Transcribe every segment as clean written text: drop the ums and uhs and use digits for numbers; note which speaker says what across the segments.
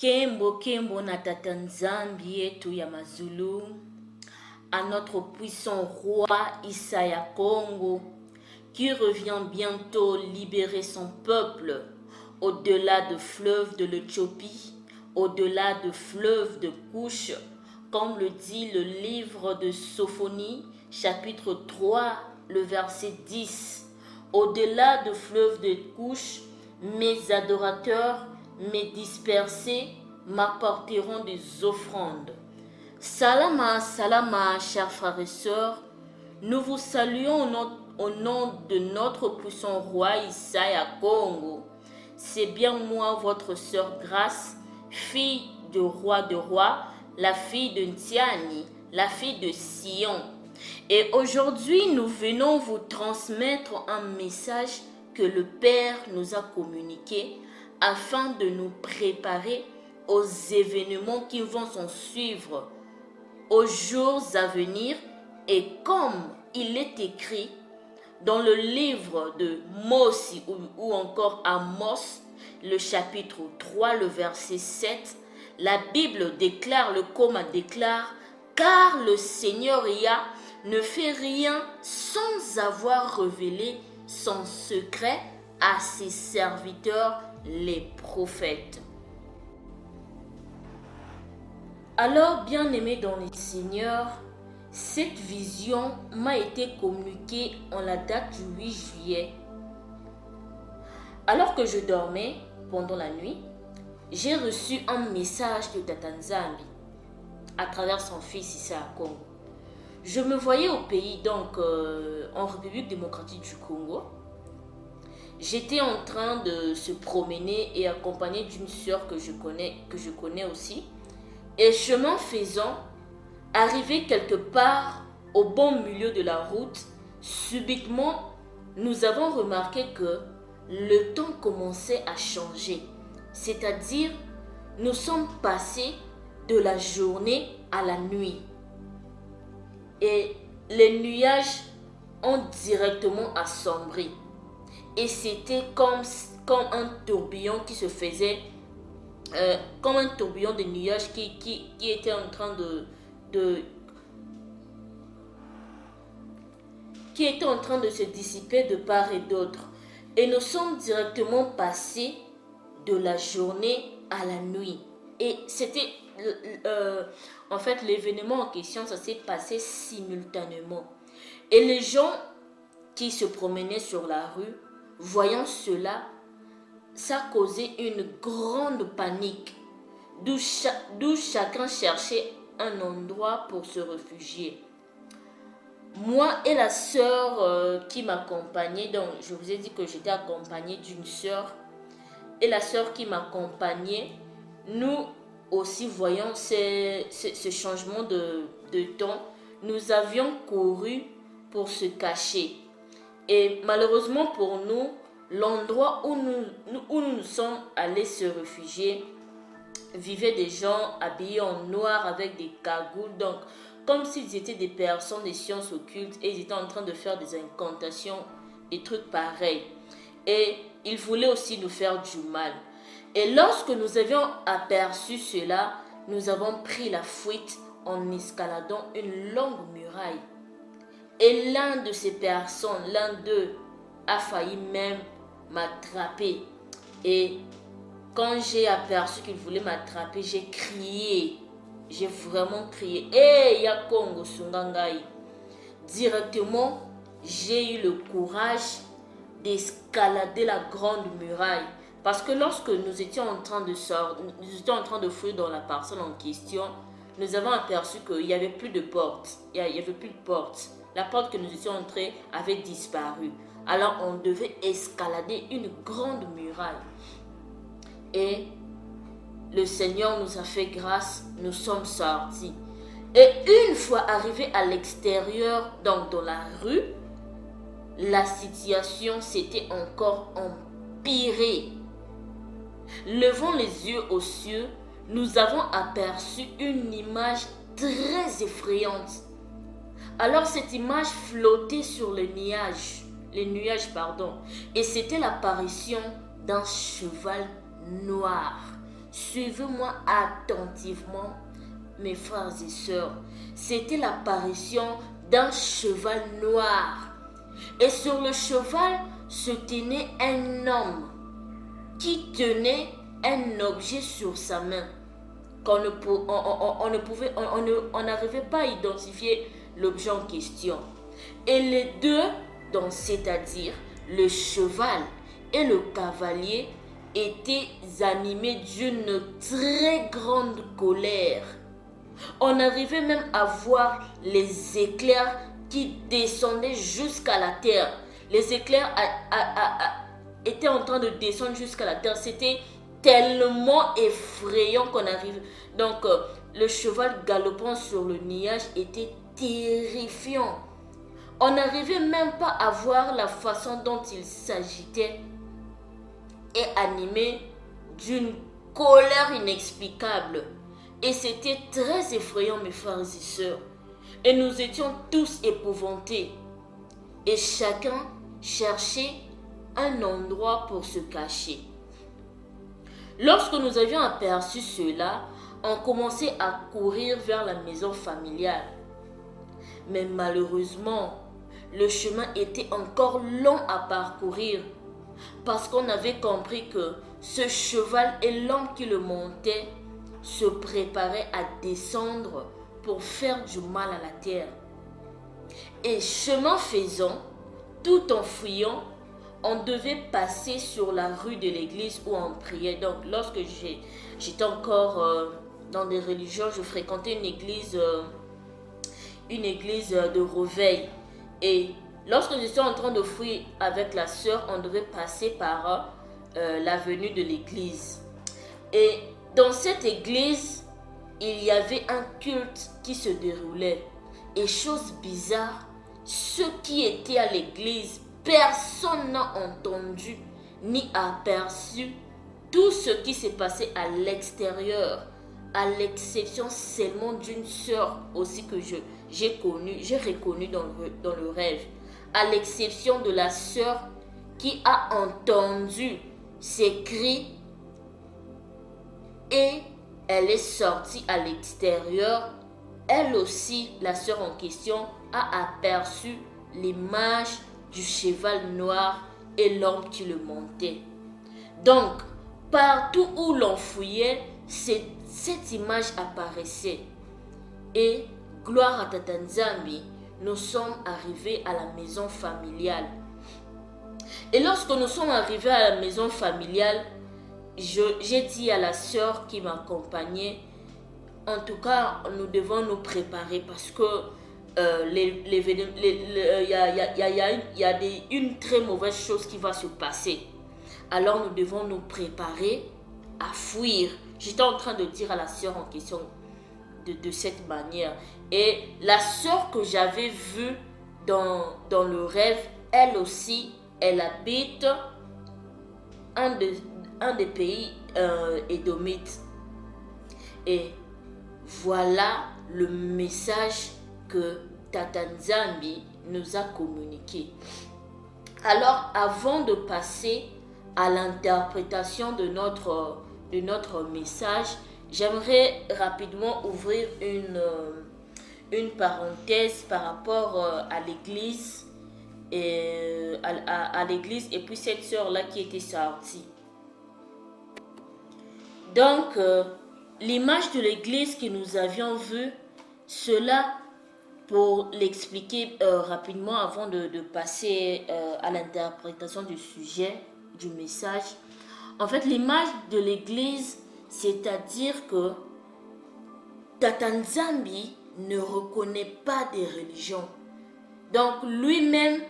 Speaker 1: Kembo Kembo na tata Nzambi yetu ya Mazulu, à notre puissant roi Isaya Congo, qui revient bientôt libérer son peuple au-delà de fleuves de l'Éthiopie, au-delà de fleuves de Couche, comme le dit le livre de Sophonie, chapitre 3, le verset 10. Au-delà de fleuves de Couche, mes adorateurs, mes dispersés, m'apporteront des offrandes. Salama, salama, chers frères et sœurs, nous vous saluons au nom de notre puissant roi Isaya Congo. C'est bien moi, votre sœur Grâce, fille de roi, la fille de Ntiani, la fille de Sion. Et aujourd'hui, nous venons vous transmettre un message que le Père nous a communiqué afin de nous préparer aux événements qui vont s'en suivre, aux jours à venir, et comme il est écrit dans le livre de Mosi ou encore Amos, le chapitre 3, le verset 7, la Bible déclare, le Coma déclare, car le Seigneur Yah ne fait rien sans avoir révélé son secret à ses serviteurs, les prophètes. Alors, bien-aimés dans le Seigneur, cette vision m'a été communiquée en la date du 8 juillet. Alors que je dormais pendant la nuit, j'ai reçu un message de Tata Nzambi à travers son fils Isaya Congo. Je me voyais au pays, donc en République démocratique du Congo. J'étais en train de se promener et accompagné d'une sœur que je connais aussi. Et chemin faisant, arrivé quelque part au bon milieu de la route, subitement, nous avons remarqué que le temps commençait à changer. C'est-à-dire, nous sommes passés de la journée à la nuit. Et les nuages ont directement assombri. Et c'était comme un tourbillon qui se faisait, comme un tourbillon de nuages qui était en train qui était en train de se dissiper de part et d'autre. Et nous sommes directement passés de la journée à la nuit. Et c'était, en fait, l'événement en question, ça s'est passé simultanément. Et les gens qui se promenaient sur la rue, voyant cela, ça causait une grande panique, d'où chacun cherchait un endroit pour se réfugier. Moi et la sœur qui m'accompagnait, donc je vous ai dit que j'étais accompagnée d'une sœur, et la sœur qui m'accompagnait, nous aussi voyons ce changement de temps, nous avions couru pour se cacher. Et malheureusement pour nous, l'endroit où nous sommes allés se réfugier vivaient des gens habillés en noir avec des cagoules, donc comme s'ils étaient des personnes des sciences occultes et ils étaient en train de faire des incantations, des trucs pareils. Et ils voulaient aussi nous faire du mal. Et lorsque nous avions aperçu cela, nous avons pris la fuite en escaladant une longue muraille. Et l'un de ces personnes, l'un d'eux, a failli même m'attraper. Et quand j'ai aperçu qu'il voulait m'attraper, j'ai crié. J'ai vraiment crié. Hey, ya Congo Sungangai. Directement, j'ai eu le courage d'escalader la grande muraille. Parce que lorsque nous étions en train de sortir, nous étions en train de fouiller dans la parcelle en question, nous avons aperçu qu'il n'y avait plus de porte. Il n'y avait plus de porte. La porte que nous étions entrés avait disparu. Alors on devait escalader une grande muraille. Et le Seigneur nous a fait grâce, nous sommes sortis. Et une fois arrivés à l'extérieur, donc dans la rue, la situation s'était encore empirée. Levant les yeux aux cieux, nous avons aperçu une image très effrayante. Alors cette image flottait sur les nuages, et c'était l'apparition d'un cheval noir Suivez-moi attentivement, mes frères et sœurs. C'était l'apparition d'un cheval noir. Et sur le cheval se tenait un homme qui tenait un objet sur sa main. On n'arrivait pas à identifier l'objet en question. Et les deux, donc c'est-à-dire le cheval et le cavalier, étaient animés d'une très grande colère. On arrivait même à voir les éclairs qui descendaient jusqu'à la terre. Les éclairs étaient en train de descendre jusqu'à la terre. C'était tellement effrayant qu'on arrive. Donc, le cheval galopant sur le nuage était terrifiant. On n'arrivait même pas à voir la façon dont il s'agitait et animé d'une colère inexplicable. Et c'était très effrayant, mes frères et sœurs. Et nous étions tous épouvantés. Et chacun cherchait un endroit pour se cacher. Lorsque nous avions aperçu cela, on commençait à courir vers la maison familiale. Mais malheureusement, le chemin était encore long à parcourir parce qu'on avait compris que ce cheval et l'homme qui le montait se préparaient à descendre pour faire du mal à la terre. Et chemin faisant, tout en fuyant, on devait passer sur la rue de l'église où on priait. Donc, lorsque j'étais encore dans des religions, je fréquentais une église de réveil. Et lorsque j'étais en train de fuir avec la sœur, on devait passer par l'avenue de l'église. Et dans cette église, il y avait un culte qui se déroulait. Et chose bizarre, ceux qui étaient à l'église, personne n'a entendu ni aperçu tout ce qui s'est passé à l'extérieur, à l'exception seulement d'une sœur aussi que j'ai reconnue dans le rêve, à l'exception de la sœur qui a entendu ces cris et elle est sortie à l'extérieur. Elle aussi, la sœur en question, a aperçu l'image du cheval noir et l'homme qui le montait. Donc, partout où l'on fouillait, cette image apparaissait. Et, gloire à Tata Nzambi, nous sommes arrivés à la maison familiale. Et lorsque nous sommes arrivés à la maison familiale, j'ai dit à la sœur qui m'accompagnait, en tout cas, nous devons nous préparer parce que il y a une très mauvaise chose qui va se passer. Alors nous devons nous préparer à fuir. J'étais en train de dire à la sœur en question de cette manière. Et la sœur que j'avais vue dans le rêve, elle aussi, elle habite un des pays édomites. Et voilà le message que Tata Nzambi nous a communiqué. Alors, avant de passer à l'interprétation de notre message, j'aimerais rapidement ouvrir une parenthèse par rapport à l'église et à l'église et puis cette sœur-là qui était sortie. Donc, l'image de l'église que nous avions vue, cela, pour l'expliquer rapidement avant de passer à l'interprétation du sujet, du message. En fait, l'image de l'église, c'est-à-dire que Tata Nzambi ne reconnaît pas des religions. Donc, lui-même,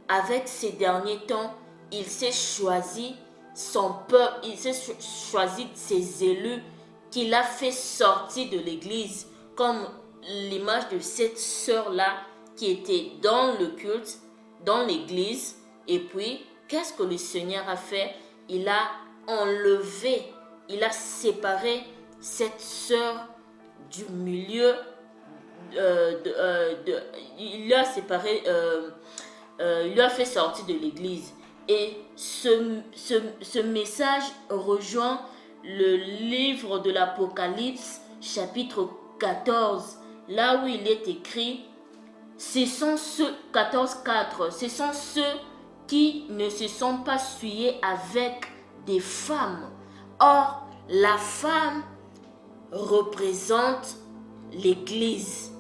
Speaker 1: avec ces derniers temps, il s'est choisi son peuple, il s'est choisi ses élus qu'il a fait sortir de l'église, comme l'image de cette sœur-là qui était dans le culte, dans l'église. Et puis, qu'est-ce que le Seigneur a fait? Il a enlevé, il a séparé cette sœur du milieu, il l'a séparé, il l'a fait sortir de l'église. Et ce message rejoint le livre de l'Apocalypse, chapitre 14, là où il est écrit, ce sont ceux, 14,4, ce sont ceux qui ne se sont pas souillés avec des femmes. Or, la femme représente l'Église.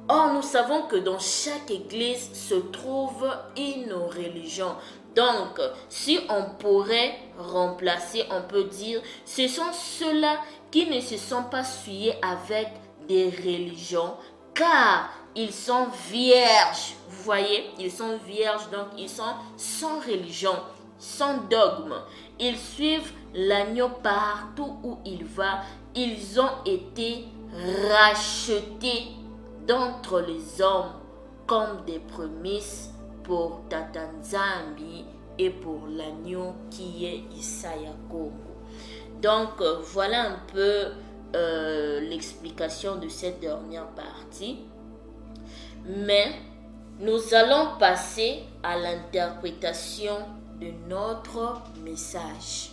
Speaker 1: Or, nous savons que dans chaque église se trouve une religion. Donc, si on pourrait remplacer, on peut dire, ce sont ceux-là qui ne se sont pas souillés avec des religions, car ils sont vierges. Vous voyez, ils sont vierges, donc ils sont sans religion, sans dogme. Ils suivent l'agneau partout où il va. Ils ont été rachetés d'entre les hommes comme des prémices pour Tata Nzambi et pour l'agneau qui est Isaya Congo. Donc voilà un peu l'explication de cette dernière partie. Mais nous allons passer à l'interprétation de notre message.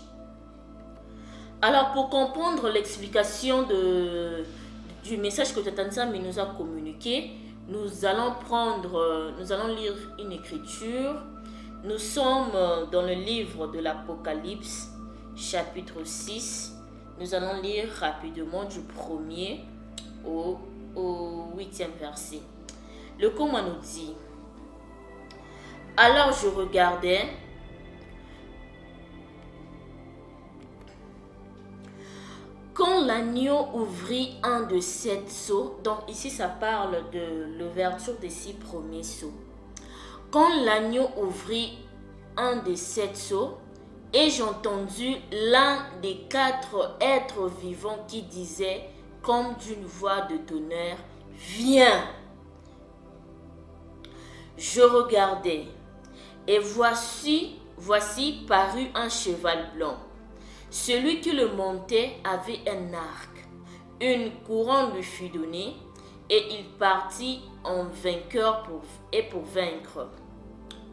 Speaker 1: Alors pour comprendre l'explication du message que Tata Nzambi nous a communiqué, nous allons lire une écriture. Nous sommes dans le livre de l'Apocalypse, chapitre 6. Nous allons lire rapidement du 1er au 8e verset. Le commun nous dit: alors je regardais, quand l'agneau ouvrit un de 7 sceaux, donc ici ça parle de l'ouverture des 6 premiers sceaux. Quand l'agneau ouvrit un des 7 sceaux, et j'entendis l'un des 4 êtres vivants qui disait comme d'une voix de tonnerre: viens. Je regardai, et voici parut un cheval blanc. Celui qui le montait avait un arc. Une couronne lui fut donnée, et il partit en vainqueur pour vaincre.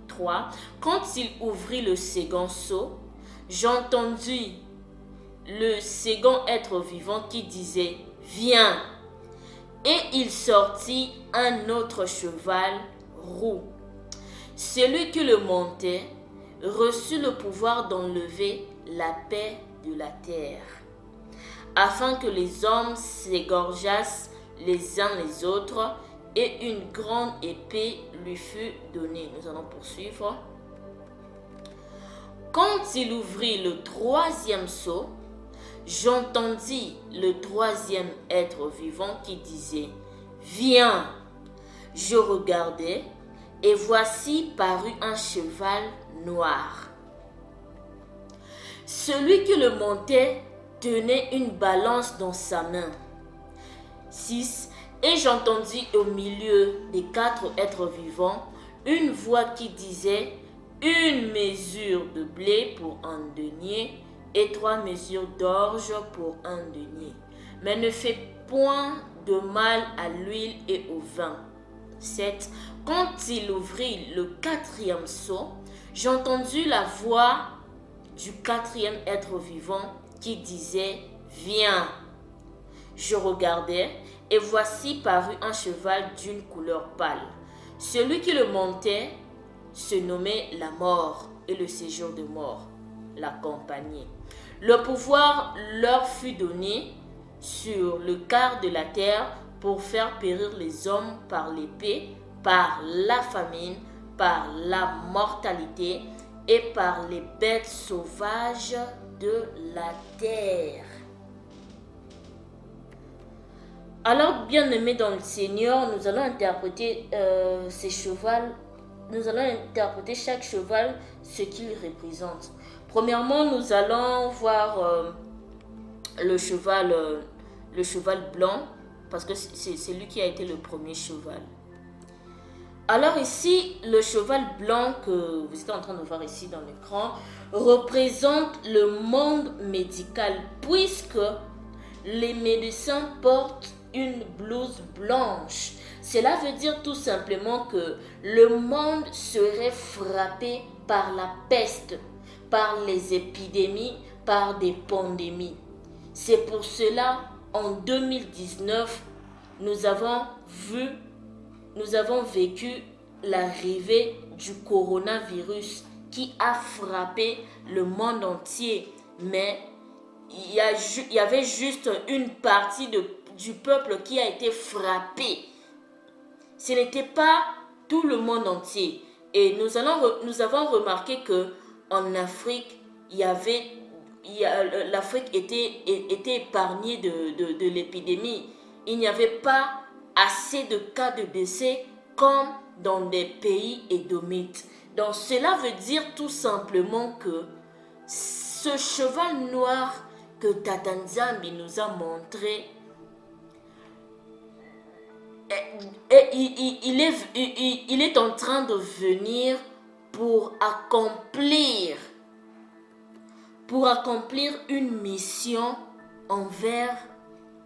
Speaker 1: 3. Quand il ouvrit le second sceau, j'entendis le second être vivant qui disait: viens. Et il sortit un autre cheval roux. Celui qui le montait reçut le pouvoir d'enlever la paix de la terre, afin que les hommes s'égorgeassent les uns les autres, et une grande épée lui fut donnée. Nous allons poursuivre. Quand il ouvrit le 3e sceau, j'entendis le 3e être vivant qui disait: viens. Je regardai, et voici parut un cheval noir. Celui qui le montait tenait une balance dans sa main. 6. Et j'entendis au milieu des 4 êtres vivants une voix qui disait: une mesure de blé pour un denier et 3 mesures d'orge pour un denier. Mais ne fais point de mal à l'huile et au vin. 7. Quand il ouvrit le 4e sceau, j'entendis la voix du 4e être vivant qui disait: viens. Je regardai, et voici parut un cheval d'une couleur pâle. Celui qui le montait se nommait la mort, et le séjour de mort l'accompagnait. Le pouvoir leur fut donné sur le quart de la terre pour faire périr les hommes par l'épée, par la famine, par la mortalité et par les bêtes sauvages de la terre. Alors, bien-aimés dans le Seigneur, nous allons interpréter ces chevals. Nous allons interpréter chaque cheval ce qu'il représente. Premièrement, nous allons voir le cheval blanc, parce que c'est lui qui a été le premier cheval. Alors ici, le cheval blanc que vous êtes en train de voir ici dans l'écran représente le monde médical, puisque les médecins portent une blouse blanche. Cela veut dire tout simplement que le monde serait frappé par la peste, par les épidémies, par des pandémies. C'est pour cela, en 2019, nous avons vécu l'arrivée du coronavirus qui a frappé le monde entier. Mais il y avait juste une partie du peuple qui a été frappée. Ce n'était pas tout le monde entier. Et nous avons remarqué que en Afrique, l'Afrique était épargnée de l'épidémie. Il n'y avait pas assez de cas de décès comme dans des pays édomites. Donc cela veut dire tout simplement que ce cheval noir que Tata Nzambi nous a montré, il est en train de venir pour accomplir une mission envers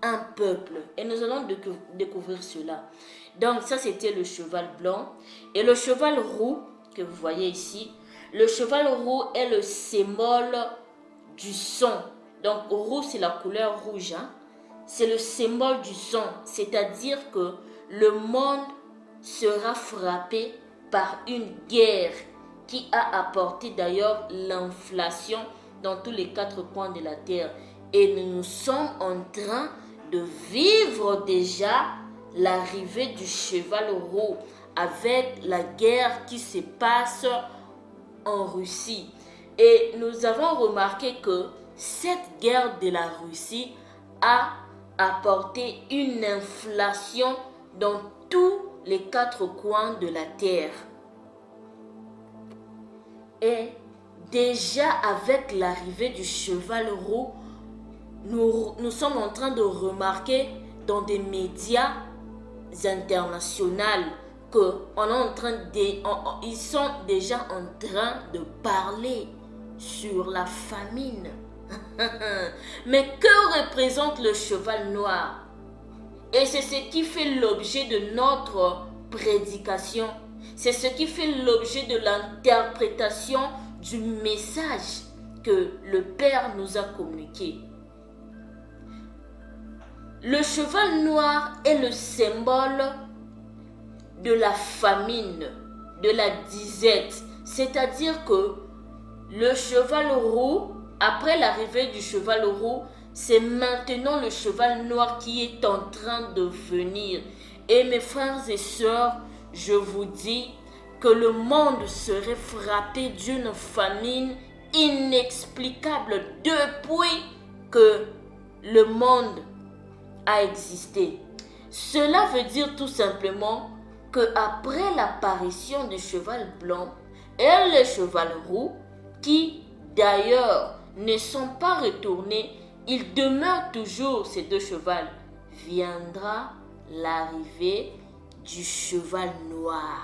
Speaker 1: un peuple. Et nous allons découvrir cela. Donc ça, c'était le cheval blanc. Et le cheval roux, que vous voyez ici, le cheval roux est le symbole du son. Donc roux, c'est la couleur rouge. C'est le symbole du son. C'est-à-dire que le monde sera frappé par une guerre qui a apporté d'ailleurs l'inflation dans tous les 4 coins de la terre. Et nous sommes en train de vivre déjà l'arrivée du cheval roux avec la guerre qui se passe en Russie. Et nous avons remarqué que cette guerre de la Russie a apporté une inflation dans tous les 4 coins de la terre. Et déjà avec l'arrivée du cheval roux, nous sommes en train de remarquer dans des médias internationaux ils sont déjà en train de parler sur la famine. Mais que représente le cheval noir? Et c'est ce qui fait l'objet de notre prédication. C'est ce qui fait l'objet de l'interprétation du message que le Père nous a communiqué. Le cheval noir est le symbole de la famine, de la disette. C'est-à-dire que le cheval roux, après l'arrivée du cheval roux, c'est maintenant le cheval noir qui est en train de venir. Et mes frères et sœurs, je vous dis que le monde serait frappé d'une famine inexplicable depuis que le monde a existé. Cela veut dire tout simplement que après l'apparition du cheval blanc et le cheval roux, qui d'ailleurs ne sont pas retournés, ils demeurent toujours ces 2 chevaux, viendra l'arrivée du cheval noir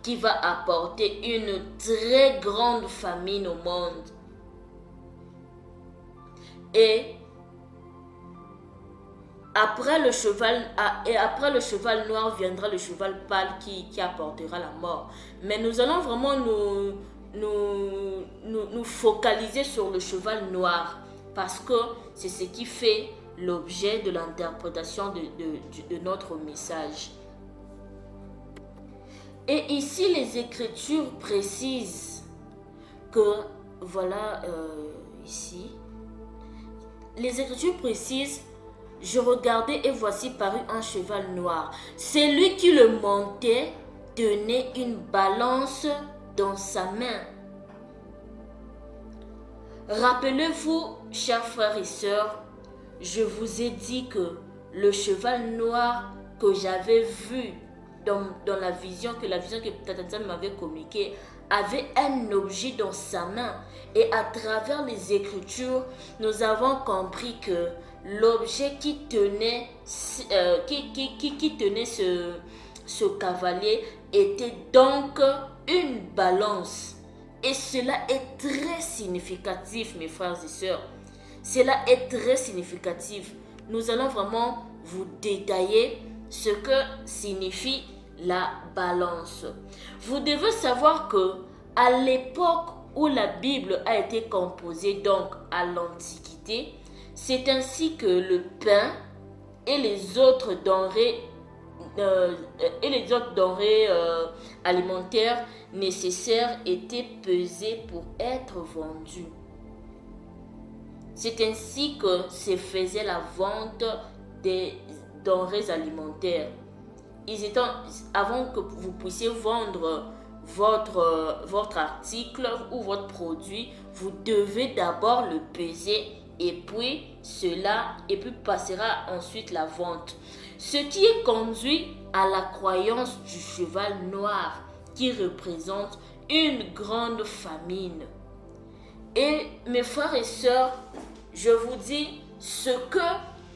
Speaker 1: qui va apporter une très grande famine au monde. Et après le cheval noir viendra le cheval pâle qui apportera la mort. Mais nous allons vraiment nous focaliser sur le cheval noir parce que c'est ce qui fait l'objet de l'interprétation de notre message. Et ici, les Écritures précisent que, voilà, ici, les Écritures précisent: je regardais et voici parut un cheval noir. Celui qui le montait tenait une balance dans sa main. Rappelez-vous, chers frères et sœurs, je vous ai dit que le cheval noir que j'avais vu dans la vision que Tata Nzambi m'avait communiquée avait un objet dans sa main. Et à travers les Écritures, nous avons compris que l'objet qui tenait ce cavalier était donc une balance. Et cela est très significatif, mes frères et sœurs. Cela est très significatif. Nous allons vraiment vous détailler ce que signifie la balance. Vous devez savoir que à l'époque où la Bible a été composée, donc à l'Antiquité, c'est ainsi que le pain et les autres denrées alimentaires nécessaires étaient pesés pour être vendus. C'est ainsi que se faisait la vente des denrées alimentaires. Avant que vous puissiez vendre votre article ou votre produit, vous devez d'abord le peser et puis passera ensuite la vente. Ce qui est conduit à la croyance du cheval noir qui représente une grande famine. Et mes frères et sœurs, je vous dis ce que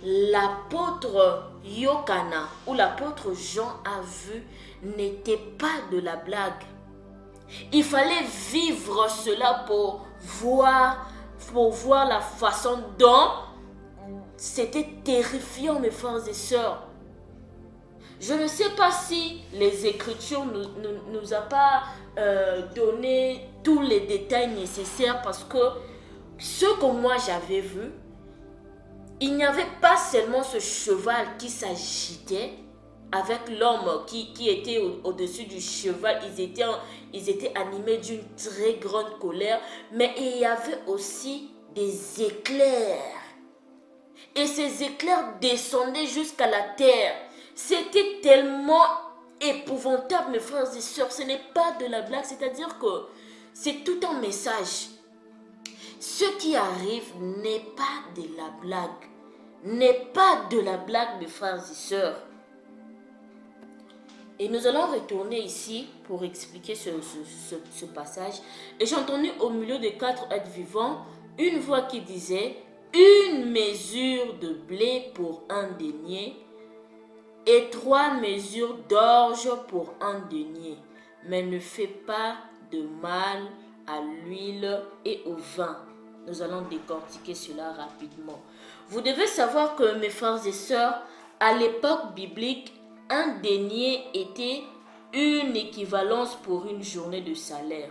Speaker 1: l'apôtre Yokana ou l'apôtre Jean a vu n'était pas de la blague. Il fallait vivre cela pour voir la façon dont c'était terrifiant, mes frères et sœurs. Je ne sais pas si les Écritures nous a pas donné tous les détails nécessaires, parce que ce que moi j'avais vu, il n'y avait pas seulement ce cheval qui s'agitait avec l'homme qui était au-dessus du cheval. Ils étaient animés d'une très grande colère, mais il y avait aussi des éclairs. Et ces éclairs descendaient jusqu'à la terre. C'était tellement épouvantable, mes frères et sœurs. Ce n'est pas de la blague, c'est-à-dire que c'est tout un message. Ce qui arrive n'est pas de la blague. N'est pas de la blague, mes frères et sœurs. Et nous allons retourner ici pour expliquer ce passage. Et j'ai entendu au milieu des 4 êtres vivants une voix qui disait: une mesure de blé pour un denier et 3 mesures d'orge pour un denier. Mais ne fais pas de mal à l'huile et au vin. Nous allons décortiquer cela rapidement. Vous devez savoir que, mes frères et sœurs, à l'époque biblique, un denier était une équivalence pour une journée de salaire.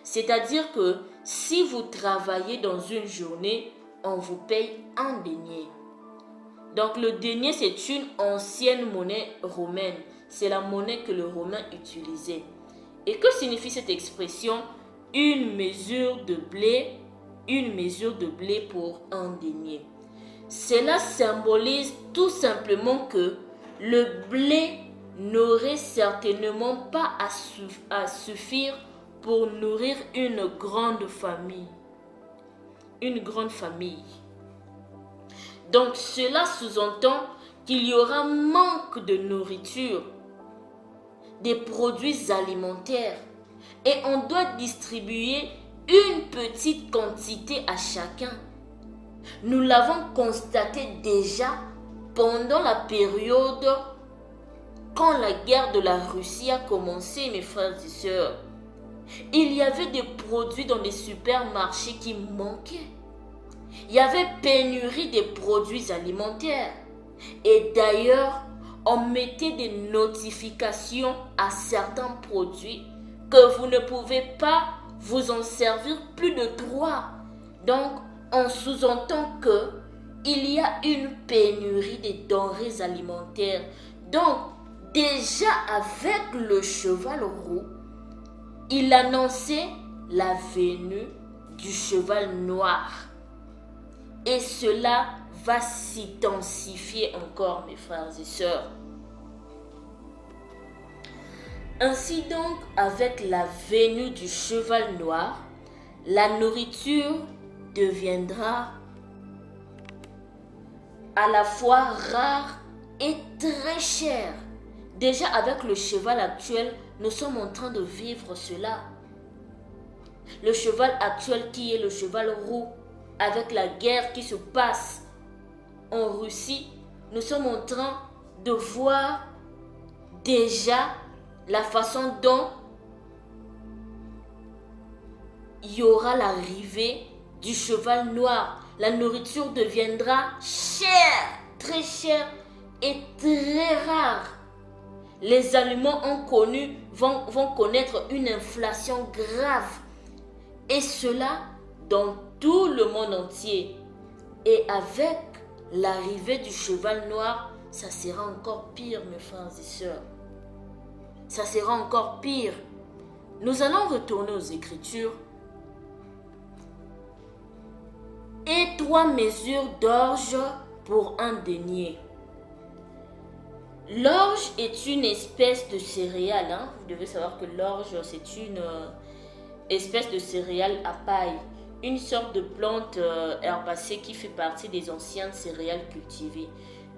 Speaker 1: C'est-à-dire que si vous travaillez dans une journée, on vous paye un denier. Donc le denier, c'est une ancienne monnaie romaine. C'est la monnaie que le Romain utilisait. Et que signifie cette expression? Une mesure de blé pour un denier. Cela symbolise tout simplement que le blé n'aurait certainement pas à suffire pour nourrir une grande famille. Une grande famille. Donc cela sous-entend qu'il y aura manque de nourriture, des produits alimentaires, et on doit distribuer une petite quantité à chacun. Nous l'avons constaté déjà pendant la période quand la guerre de la Russie a commencé, mes frères et sœurs. Il y avait des produits dans les supermarchés qui manquaient. Il y avait pénurie des produits alimentaires. Et d'ailleurs, on mettait des notifications à certains produits que vous ne pouvez pas vous en servir plus de 3. Donc, on sous-entend qu'il y a une pénurie des denrées alimentaires. Donc, déjà avec le cheval roux, il annonçait la venue du cheval noir. Et cela va s'intensifier encore, mes frères et sœurs. Ainsi donc, avec la venue du cheval noir, la nourriture deviendra à la fois rare et très chère. Déjà avec le cheval actuel, nous sommes en train de vivre cela. Le cheval actuel qui est le cheval roux, avec la guerre qui se passe en Russie, nous sommes en train de voir déjà la façon dont il y aura l'arrivée du cheval noir. La nourriture deviendra chère, très chère et très rare. Les aliments vont connaître une inflation grave. Et cela dans tout le monde entier. Et avec l'arrivée du cheval noir, ça sera encore pire, mes frères et sœurs. Ça sera encore pire. Nous allons retourner aux Écritures. Et 3 mesures d'orge pour un denier. L'orge est une espèce de céréale. Vous devez savoir que l'orge, c'est une espèce de céréale à paille. Une sorte de plante herbacée qui fait partie des anciennes céréales cultivées.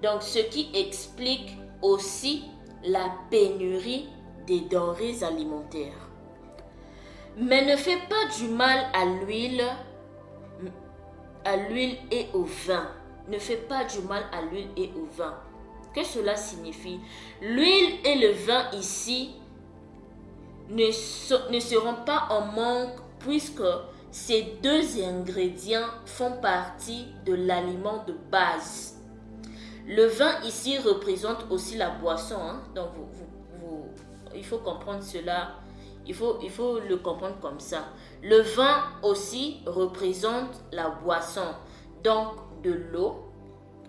Speaker 1: Donc, ce qui explique aussi la pénurie des denrées alimentaires. Mais ne fais pas du mal à l'huile et au vin. Ne fais pas du mal à l'huile et au vin. Que cela signifie? L'huile et le vin ici ne seront pas en manque puisque ces 2 ingrédients font partie de l'aliment de base. Le vin ici représente aussi la boisson. Donc il faut comprendre cela. Il faut le comprendre comme ça. Le vin aussi représente la boisson. Donc de l'eau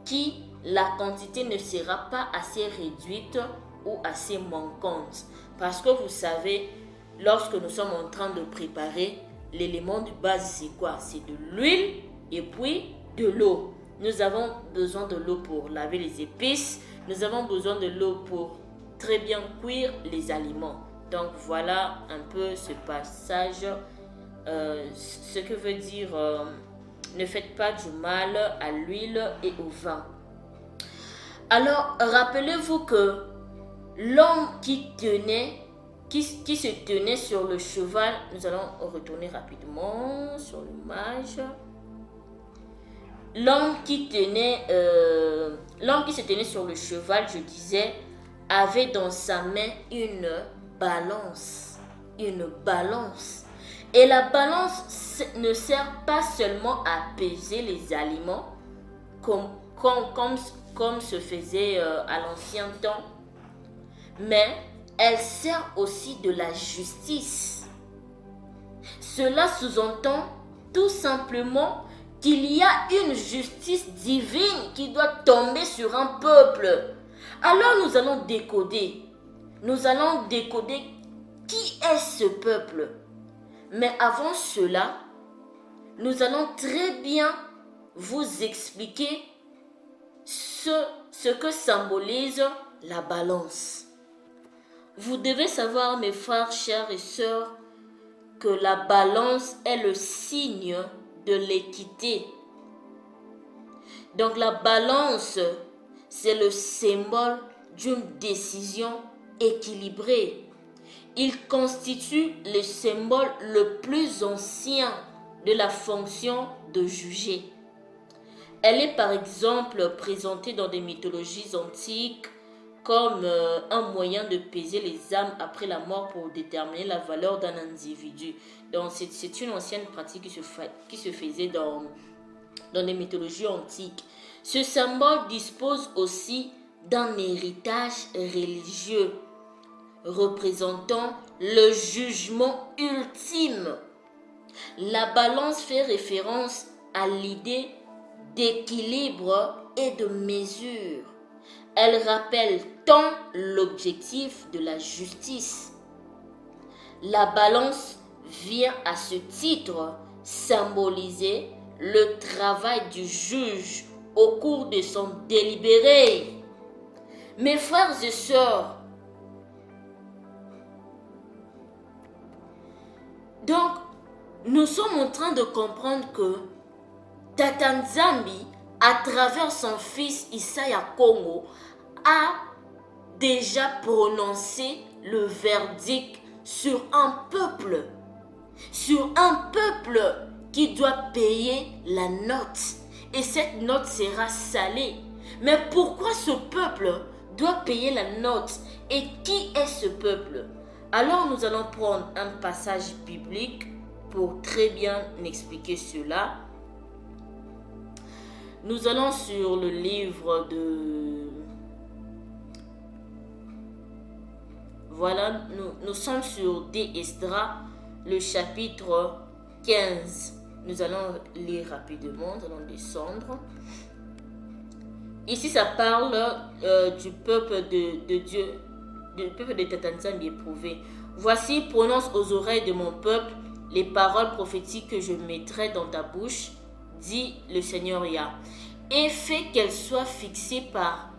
Speaker 1: qui, la quantité ne sera pas assez réduite ou assez manquante. Parce que vous savez, lorsque nous sommes en train de préparer, l'élément de base c'est quoi? C'est de l'huile et puis de l'eau. Nous avons besoin de l'eau pour laver les épices. Nous avons besoin de l'eau pour très bien cuire les aliments. Donc voilà un peu ce passage. Ce que veut dire ne faites pas du mal à l'huile et au vin. Alors rappelez-vous que l'homme qui se tenait sur le cheval, nous allons retourner rapidement sur l'image. L'homme qui se tenait sur le cheval, je disais, avait dans sa main une balance. Une balance. Et la balance ne sert pas seulement à peser les aliments, comme se faisait à l'ancien temps, mais elle sert aussi de la justice. Cela sous-entend tout simplement qu'il y a une justice divine qui doit tomber sur un peuple. Alors nous allons décoder. Nous allons décoder qui est ce peuple. Mais avant cela, nous allons très bien vous expliquer ce que symbolise la balance. Vous devez savoir, mes frères, chers et sœurs, que la balance est le signe de l'équité. Donc la balance, c'est le symbole d'une décision équilibrée. Il constitue le symbole le plus ancien de la fonction de juger. Elle est par exemple présentée dans des mythologies antiques comme un moyen de peser les âmes après la mort pour déterminer la valeur d'un individu. Donc c'est une ancienne pratique qui se faisait dans les mythologies antiques. Ce symbole dispose aussi d'un héritage religieux représentant le jugement ultime. La balance fait référence à l'idée d'équilibre et de mesure. Elle rappelle tant l'objectif de la justice. La balance vient à ce titre symboliser le travail du juge au cours de son délibéré. Mes frères et sœurs, donc nous sommes en train de comprendre que Tata Nzambi, à travers son fils Isaya Congo, a déjà prononcé le verdict sur un peuple qui doit payer la note. Et cette note sera salée. Mais pourquoi ce peuple doit payer la note? Et qui est ce peuple? Alors nous allons prendre un passage biblique pour très bien expliquer cela. Nous allons sur le livre de... Voilà, nous sommes sur Esdras, le chapitre 15. Nous allons lire rapidement, nous allons descendre. Ici, ça parle du peuple de Dieu, du peuple de Tatanzambi éprouvé. Voici, prononce aux oreilles de mon peuple les paroles prophétiques que je mettrai dans ta bouche, dit le Seigneur Yah, et fais qu'elles soient fixées par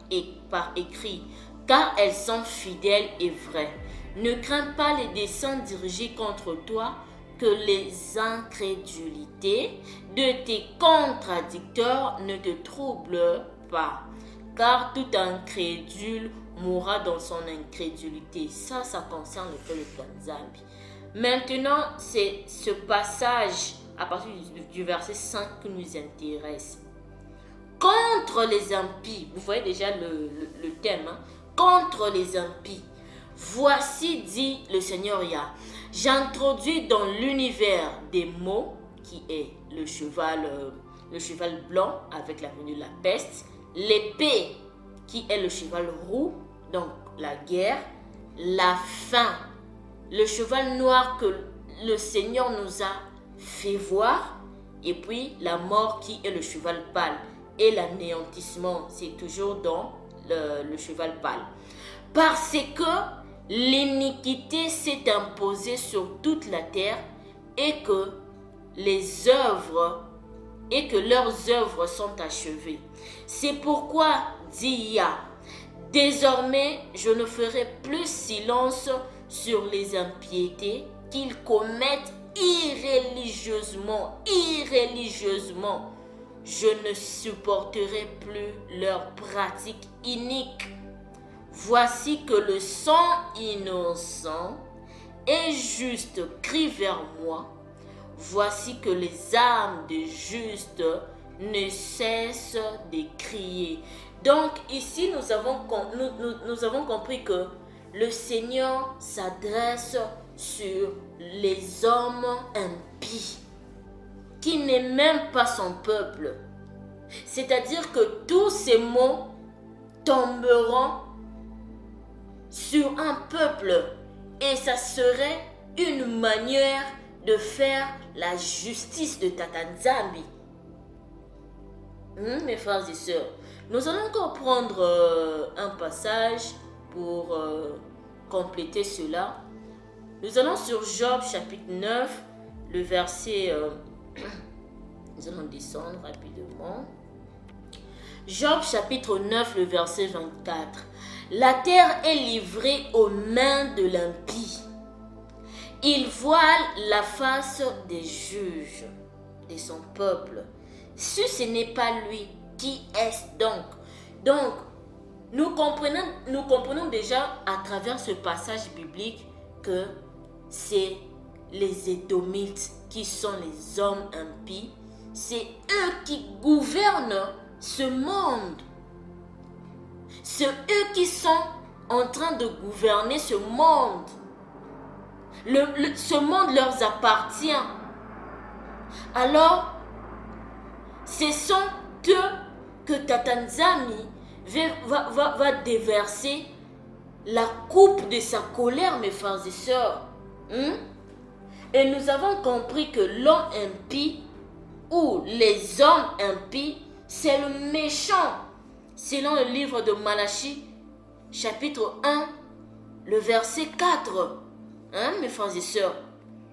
Speaker 1: écrit, car elles sont fidèles et vraies. Ne crains pas les desseins dirigés contre toi, que les incrédulités de tes contradicteurs ne te troublent pas, car tout incrédule mourra dans son incrédulité. Ça concerne le peuple de Tanzanie. Maintenant, c'est ce passage à partir du verset 5 qui nous intéresse. Contre les impies, vous voyez déjà le thème, hein? Contre les impies, voici, dit le Seigneur Yah, j'introduis dans l'univers des maux, qui est le cheval blanc avec la venue de la peste, l'épée, qui est le cheval roux, donc la guerre, la faim, le cheval noir que le Seigneur nous a fait voir, et puis la mort qui est le cheval pâle, et l'anéantissement, c'est toujours dans le cheval pâle. Parce que l'iniquité s'est imposée sur toute la terre et que leurs œuvres sont achevées. C'est pourquoi, dit Yah, désormais je ne ferai plus silence sur les impiétés qu'ils commettent irréligieusement. Je ne supporterai plus leurs pratiques iniques. Voici que le sang innocent et juste crie vers moi. Voici que les âmes des justes ne cessent de crier. Donc ici, nous avons compris que le Seigneur s'adresse sur les hommes impies, qui n'est même pas son peuple. C'est-à-dire que tous ces mots tomberont sur un peuple et ça serait une manière de faire la justice de Tatanzambi. Mes frères et sœurs, nous allons encore prendre un passage pour compléter cela. Nous allons sur Job chapitre 9, le verset... nous allons descendre rapidement. Job chapitre 9, le verset 24. La terre est livrée aux mains de l'impie. Il voile la face des juges de son peuple. Si ce n'est pas lui, qui est-ce donc? Donc, nous comprenons déjà à travers ce passage biblique que c'est les Édomites qui sont les hommes impies. C'est eux qui gouvernent ce monde. C'est eux qui sont en train de gouverner ce monde. Ce monde leur appartient. Alors, ce sont eux que Tatanzambi va déverser la coupe de sa colère, mes frères et sœurs. Et nous avons compris que l'homme impie ou les hommes impies, c'est le méchant. Selon le livre de Malachie, chapitre 1, le verset 4. Mes frères et sœurs,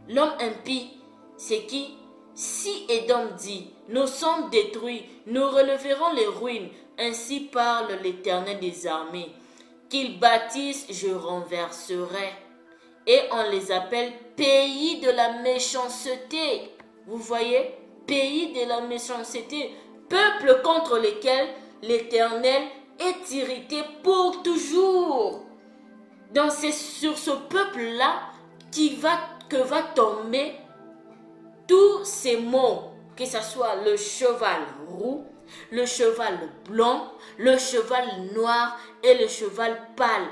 Speaker 1: l'homme impie, c'est qui? Si Édom dit, nous sommes détruits, nous relèverons les ruines, ainsi parle l'Éternel des armées. Qu'ils bâtissent, je renverserai. Et on les appelle pays de la méchanceté. Vous voyez? Pays de la méchanceté. Peuple contre lequel l'Éternel est irrité pour toujours. Donc c'est sur ce peuple-là que va tomber tous ces mots, que ce soit le cheval roux, le cheval blanc, le cheval noir et le cheval pâle.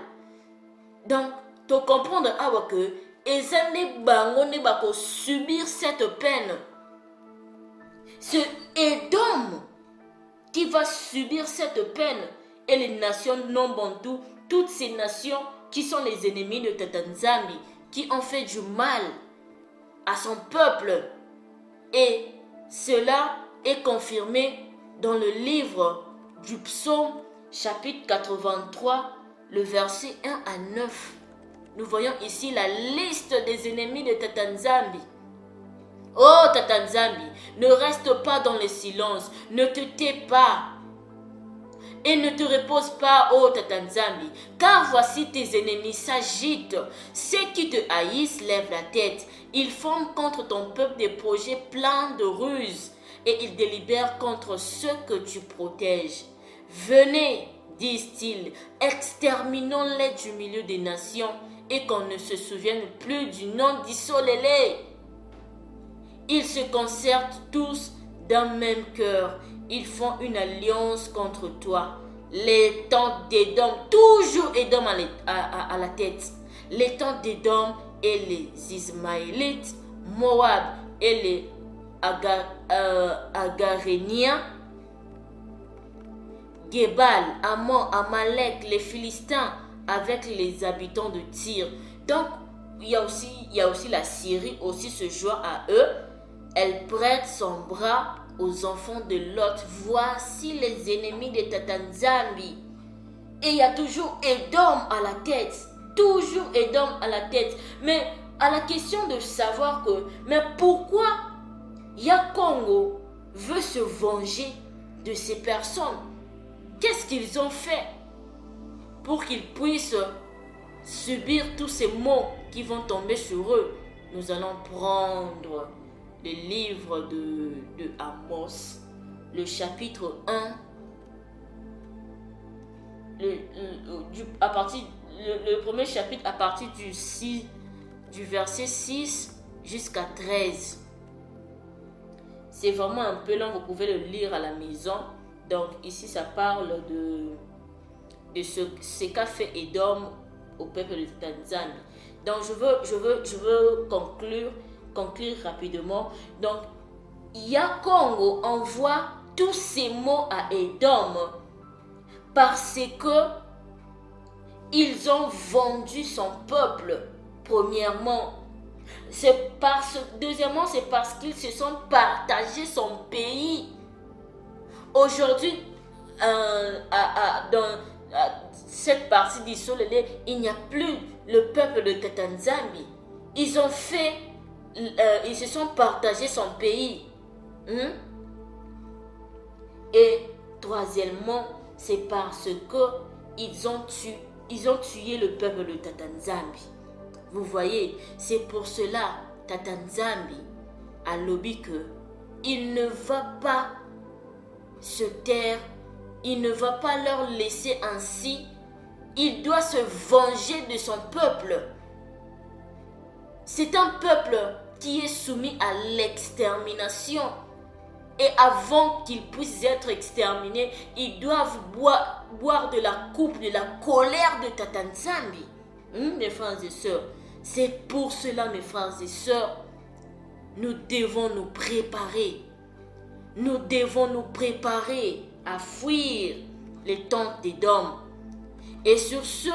Speaker 1: Donc, tu comprends que les bango ne va subir cette peine. C'est Édom qui va subir cette peine et les nations non bantoues, toutes ces nations qui sont les ennemis de Tatanzambi, qui ont fait du mal à son peuple. Et cela est confirmé dans le livre du psaume chapitre 83, le verset 1 à 9. Nous voyons ici la liste des ennemis de Tata Nzambi. Oh Tata Nzambi, ne reste pas dans le silence, ne te tais pas et ne te repose pas, oh Tata Nzambi, car voici tes ennemis s'agitent. Ceux qui te haïssent lèvent la tête. Ils forment contre ton peuple des projets pleins de ruses et ils délibèrent contre ceux que tu protèges. Venez, disent-ils, exterminons-les du milieu des nations et qu'on ne se souvienne plus du nom d'Issolélé. Ils se concertent tous d'un même cœur. Ils font une alliance contre toi. Les tentes d'Édom, toujours Édom à la tête. Les tentes d'Édom et les Ismaélites, Moab et les Agaréniens, Gébal, Ammon, Amalek, les Philistins avec les habitants de Tyr. Donc, il y a aussi la Syrie aussi se joint à eux. Elle prête son bras aux enfants de Lot. Voici les ennemis de Tata Nzambi. Et il y a toujours Édom à la tête. Toujours Édom à la tête. Mais à la question de savoir que, mais pourquoi Yakongo veut se venger de ces personnes? Qu'est-ce qu'ils ont fait pour qu'ils puissent subir tous ces maux qui vont tomber sur eux? Nous allons prendre le livre de Amos, le chapitre 1, le premier chapitre à partir du verset 6 jusqu'à 13. C'est vraiment un peu long, vous pouvez le lire à la maison. Donc ici ça parle de ce qu'a fait Édom au peuple de Tanzanie. Donc je veux conclure rapidement. Donc Yakongo envoie tous ces mots à Édom parce que ils ont vendu son peuple. Premièrement, deuxièmement, c'est parce qu'ils se sont partagés son pays. Aujourd'hui, dans cette partie d'Issolélé, il n'y a plus le peuple de Tata Nzambi. Ils se sont partagés son pays. Et troisièmement, c'est parce que ils ont tué le peuple de Tata Nzambi. Vous voyez, c'est pour cela Tata Nzambi a lobby que il ne va pas se taire, il ne va pas leur laisser ainsi. Il doit se venger de son peuple. C'est un peuple qui est soumis à l'extermination. Et avant qu'ils puissent être exterminés, ils doivent boire de la coupe de la colère de Tata Nzambi. Mes frères et sœurs, c'est pour cela, mes frères et sœurs, nous devons nous préparer. Nous devons nous préparer à fuir les tentes d'Édom. Et sur ce,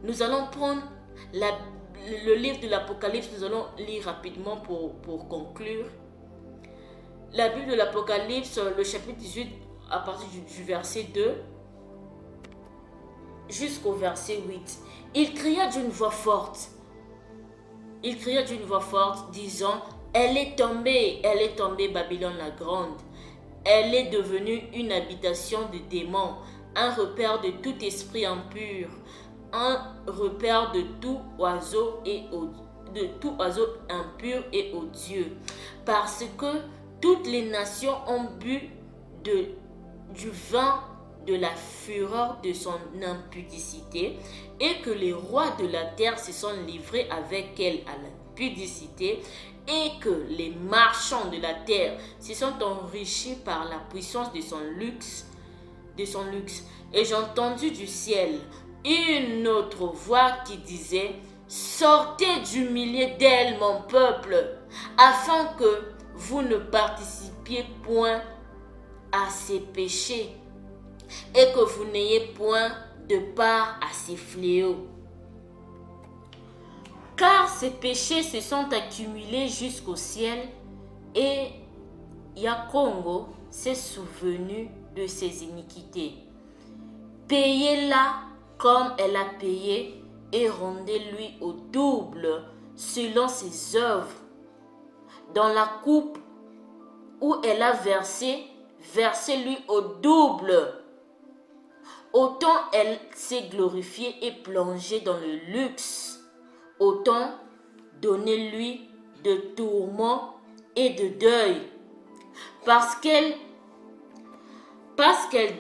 Speaker 1: nous allons prendre le livre de l'Apocalypse. Nous allons lire rapidement pour conclure. La Bible de l'Apocalypse, le chapitre 18, à partir du verset 2 jusqu'au verset 8. Il cria d'une voix forte. Disant, elle est tombée, Babylone la grande. Elle est devenue une habitation de démons, un repère de tout esprit impur, un repère de tout oiseau impur et odieux. Parce que toutes les nations ont bu du vin de la fureur de son impudicité et que les rois de la terre se sont livrés avec elle à l'impudicité et que les marchands de la terre se sont enrichis par la puissance de son luxe. Et j'ai entendu du ciel une autre voix qui disait, sortez du milieu d'elle, mon peuple, afin que vous ne participiez point à ses péchés et que vous n'ayez point de part à ses fléaux. Car ces péchés se sont accumulés jusqu'au ciel et Yakongo s'est souvenu de ses iniquités. Payez-la comme elle a payé et rendez-lui au double selon ses œuvres. Dans la coupe où elle a versé, versez-lui au double. Autant elle s'est glorifiée et plongée dans le luxe, autant donnez-lui de tourments et de deuil. Parce qu'elle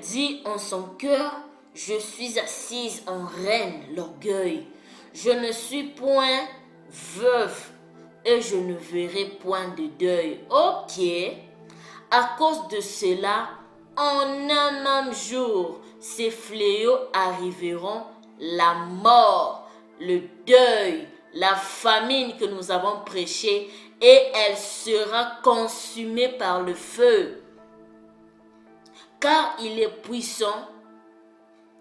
Speaker 1: dit en son cœur, je suis assise en reine, l'orgueil. Je ne suis point veuve et je ne verrai point de deuil. Ok, à cause de cela, en un même jour, ces fléaux arriveront, la mort, le deuil, la famine que nous avons prêchée, et elle sera consumée par le feu. Car il est puissant,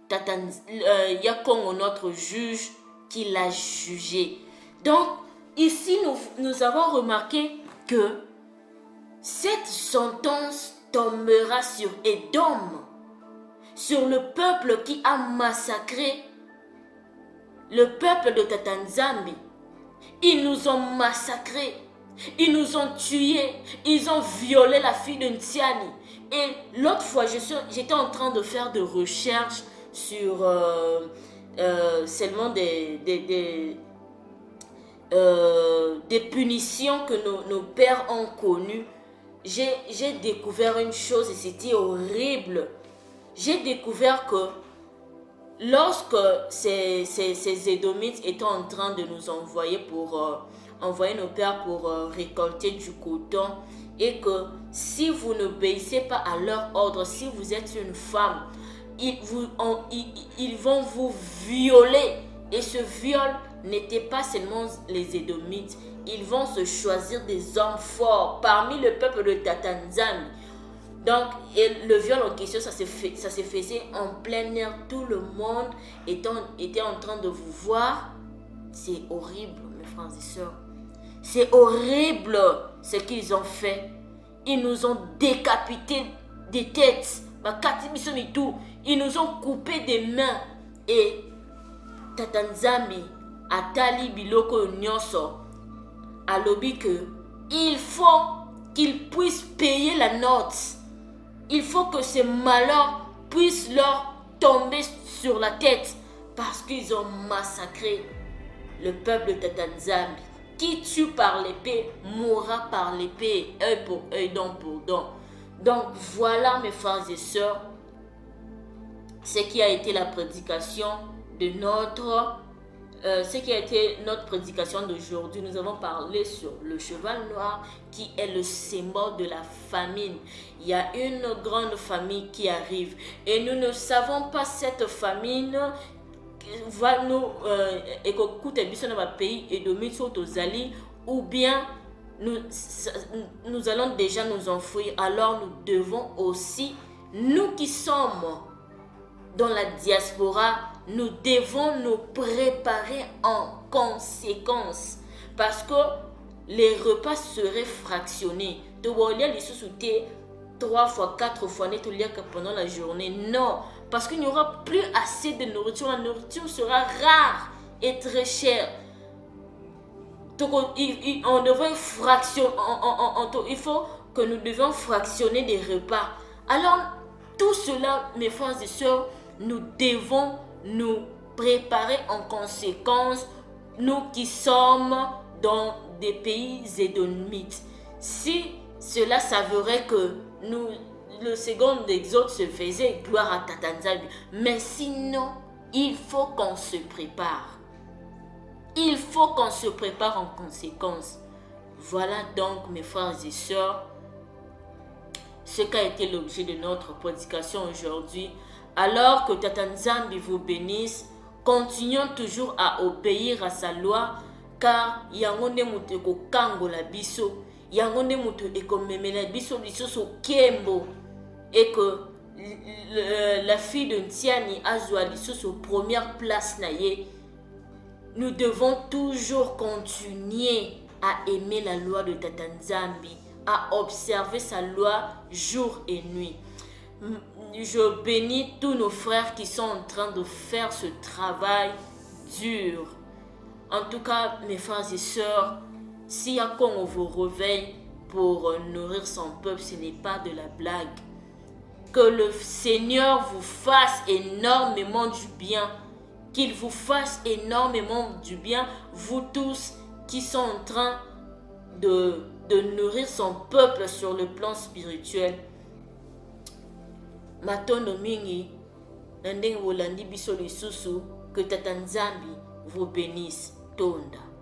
Speaker 1: Yakongo, notre juge, qui l'a jugé. Donc, ici, nous avons remarqué que cette sentence tombera sur Édom, sur le peuple qui a massacré le peuple de Tata Nzambi. Ils nous ont massacrés, ils nous ont tués, ils ont violé la fille de Ntiani. Et l'autre fois, j'étais en train de faire des recherches sur seulement des punitions que nos pères ont connues. J'ai découvert une chose et c'était horrible. J'ai découvert que lorsque ces Édomites étaient en train de nous envoyer envoyer nos pères pour récolter du coton, et que si vous n'obéissez pas à leur ordre, si vous êtes une femme, ils vont vous violer. Et ce viol n'était pas seulement les Édomites, ils vont se choisir des hommes forts parmi le peuple de Tata Nzambi. Donc, et le viol en question, ça se faisait en plein air. Tout le monde était en train de vous voir. C'est horrible, mes frères et sœurs. C'est horrible ce qu'ils ont fait. Ils nous ont décapité des têtes. Ils nous ont coupé des mains. Et Tata Nzambi, Atali Biloko Nyonso, a lobby que il faut qu'ils puissent payer la note. Il faut que ces malheurs puissent leur tomber sur la tête parce qu'ils ont massacré le peuple de Tata Nzambi. Qui tue par l'épée mourra par l'épée, œil pour œil, dent pour dent. Donc voilà, mes frères et sœurs, ce qui a été la prédication de notre prédication d'aujourd'hui. Nous avons parlé sur le cheval noir qui est le symbole de la famine. Il y a une grande famine qui arrive et nous ne savons pas cette famine va nous écouter dans le pays et de ou bien nous allons déjà nous enfouir. Alors nous devons aussi, nous qui sommes dans la diaspora, nous devons nous préparer en conséquence parce que les repas seraient fractionnés. Tu vas lire les 3 fois, 4 fois, pendant la journée. Non, parce qu'il n'y aura plus assez de nourriture. La nourriture sera rare et très chère. Donc, on devrait fractionner. Il faut que nous devions fractionner des repas. Alors, tout cela, mes frères et sœurs, nous devons nous préparer en conséquence, nous qui sommes dans des pays édomites. Si cela s'avérait que le second exode se faisait, gloire à Tata Nzambi. Mais sinon, il faut qu'on se prépare. Il faut qu'on se prépare en conséquence. Voilà donc, mes frères et sœurs, ce qu'a été l'objet de notre prédication aujourd'hui. Alors que Tata Nzambi vous bénisse, continuons toujours à obéir à sa loi, car yangonde mutu ko kango la biso, yangonde mutu eko memela biso so kembo, et que la fille de Ntiani azwa biso première place na ye. Nous devons toujours continuer à aimer la loi de Tata Nzambi à observer sa loi jour et nuit. Je bénis tous nos frères qui sont en train de faire ce travail dur. En tout cas, mes frères et sœurs, s'il y a qu'on vous réveille pour nourrir son peuple, ce n'est pas de la blague. Que le Seigneur vous fasse énormément du bien. Qu'il vous fasse énormément du bien, vous tous qui sont en train de nourrir son peuple sur le plan spirituel. Matondo mingi, nandeng wolandi biso lisusu, que Tata Nzambi vous bénisse. Tonda.